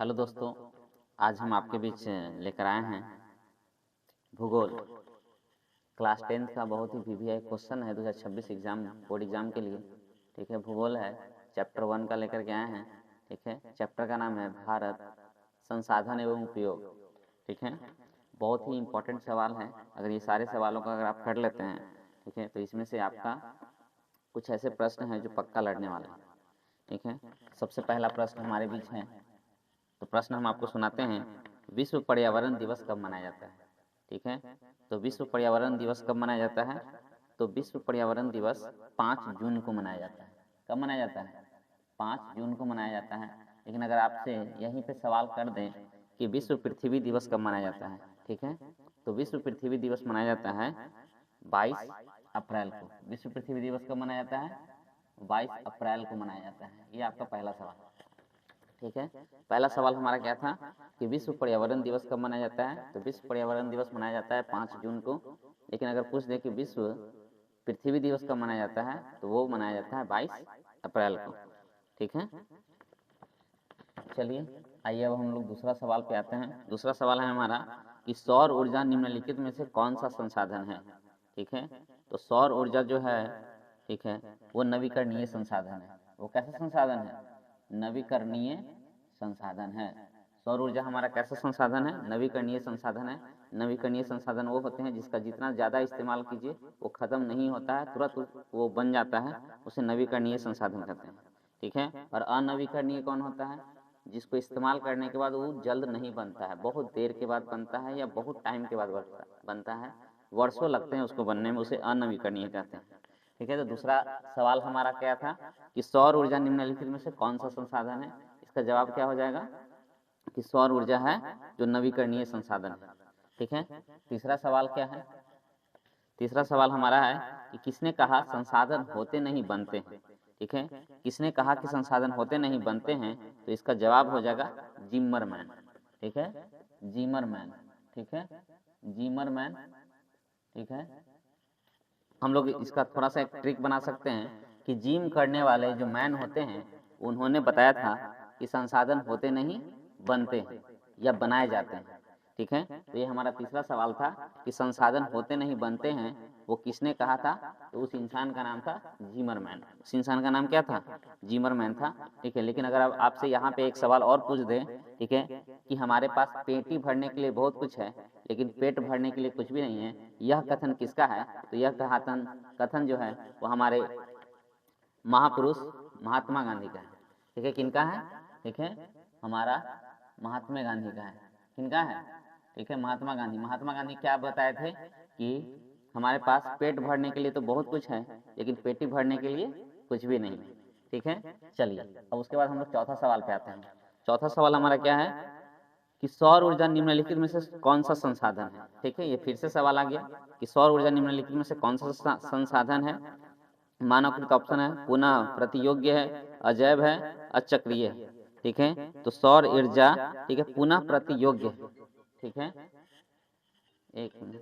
Hello दोस्तों, आज हम आपके बीच लेकर आए हैं भूगोल क्लास 10th का बहुत ही वीवीआई क्वेश्चन है 2026 एग्जाम बोर्ड एग्जाम के लिए। ठीक है, भूगोल है, चैप्टर 1 का लेकर के आए हैं। ठीक है, चैप्टर का नाम है भारत संसाधन एवं उपयोग। ठीक है, बहुत ही इम्पोर्टेंट सवाल है। अगर ये सारे सवालों का अगर आप कर लेते हैं, ठीक है, तो इसमें से आपका कुछ ऐसे प्रश्न हैं जो पक्का लड़ने वाले हैं। ठीक है, सबसे पहला प्रश्न हमारे बीच है, तो प्रश्न हम आपको सुनाते हैं। विश्व पर्यावरण दिवस कब मनाया जाता है? ठीक है, तो विश्व पर्यावरण दिवस कब मनाया जाता है? तो विश्व पर्यावरण दिवस 5 जून को मनाया जाता है। कब मनाया जाता है? 5 जून को मनाया जाता है। लेकिन अगर आपसे यहीं पे सवाल कर दें कि विश्व पृथ्वी दिवस कब मनाया जाता है, ठीक है, तो विश्व पृथ्वी दिवस मनाया जाता है 22 अप्रैल को। विश्व पृथ्वी दिवस कब मनाया जाता है? 22 अप्रैल को मनाया जाता है। ये आपका पहला सवाल। ठीक है, पहला सवाल हमारा क्या था कि विश्व पर्यावरण दिवस कब मनाया जाता है? तो विश्व पर्यावरण दिवस मनाया जाता है 5 जून को। लेकिन अगर पूछ दे कि विश्व पृथ्वी दिवस कब मनाया जाता है, तो वो मनाया जाता है 22 अप्रैल को। ठीक है, चलिए आइए अब हम लोग दूसरा सवाल पे आते हैं। दूसरा सवाल है हमारा कि सौर ऊर्जा निम्नलिखित में से कौन सा संसाधन है? ठीक है, तो सौर ऊर्जा जो है, ठीक है, वो नवीकरणीय संसाधन है। वो कैसा संसाधन है? नवीकरणीय संसाधन है। सौर ऊर्जा हमारा कैसा संसाधन है? नवीकरणीय संसाधन है। नवीकरणीय संसाधन वो होते हैं जिसका जितना ज़्यादा इस्तेमाल कीजिए वो ख़त्म नहीं होता है, तुरंत वो बन जाता है, उसे नवीकरणीय संसाधन कहते हैं। ठीक है, और अनवीकरणीय कौन होता है? जिसको इस्तेमाल करने के बाद वो जल्द नहीं बनता है, बहुत देर के बाद बनता है या बहुत टाइम के बाद बनता है, वर्षों लगते हैं उसको बनने में, उसे अनवीकरणीय कहते हैं। ठीक है, तो दूसरा सवाल हमारा क्या था कि सौर ऊर्जा निम्नलिखित में से कौन सा संसाधन है? इसका जवाब क्या हो जाएगा कि सौर ऊर्जा है जो नवीकरणीय संसाधन है। ठीक है, तीसरा सवाल क्या है? तीसरा सवाल हमारा है कि किसने कहा संसाधन होते नहीं बनते हैं? ठीक है, किसने कहा कि संसाधन होते नहीं बनते हैं? तो इसका जवाब हो जाएगा जिमरमैन। ठीक है, जिमरमैन। ठीक है, जिमरमैन। ठीक है, हम लोग इसका थोड़ा सा एक ट्रिक बना सकते हैं कि जिम करने वाले जो मैन होते हैं उन्होंने बताया था कि संसाधन होते नहीं बनते हैं या बनाए जाते हैं। ठीक है, तो ये हमारा तीसरा सवाल था कि संसाधन होते नहीं बनते हैं, वो किसने कहा था? तो उस इंसान का नाम था जिमरमैन। उस इंसान का नाम क्या था? जिमरमैन था। ठीक है, लेकिन अगर आपसे यहाँ पे एक सवाल और पूछ दें, ठीक है, कि हमारे पास पेटी भरने के लिए बहुत कुछ है लेकिन पेट भरने के लिए कुछ भी नहीं है, यह कथन किसका है? तो यह कथन जो है वो हमारे महापुरुष महात्मा गांधी का है। ठीक है, किनका है? ठीक है, हमारा महात्मा गांधी का है। किनका है? ठीक है, महात्मा गांधी। महात्मा गांधी क्या बताए थे कि हमारे पास पेट भरने के लिए तो बहुत कुछ है लेकिन पेटी भरने के लिए कुछ भी नहीं। ठीक है, चलिए अब उसके बाद हम लोग चौथा सवाल पे आते हैं। चौथा सवाल हमारा क्या है कि सौर ऊर्जा निम्नलिखित में से कौन सा संसाधन है? ठीक है, ये फिर से सवाल आ गया कि सौर ऊर्जा निम्नलिखित में से कौन सा संसाधन है? मानवकृत ऑप्शन है, पुनः प्रतियोग्य है, अजैव है, अचक्रीय है। ठीक है, तो सौर ऊर्जा, ठीक है, पुनः प्रतियोग्य है। ठीक है, एक मिनट,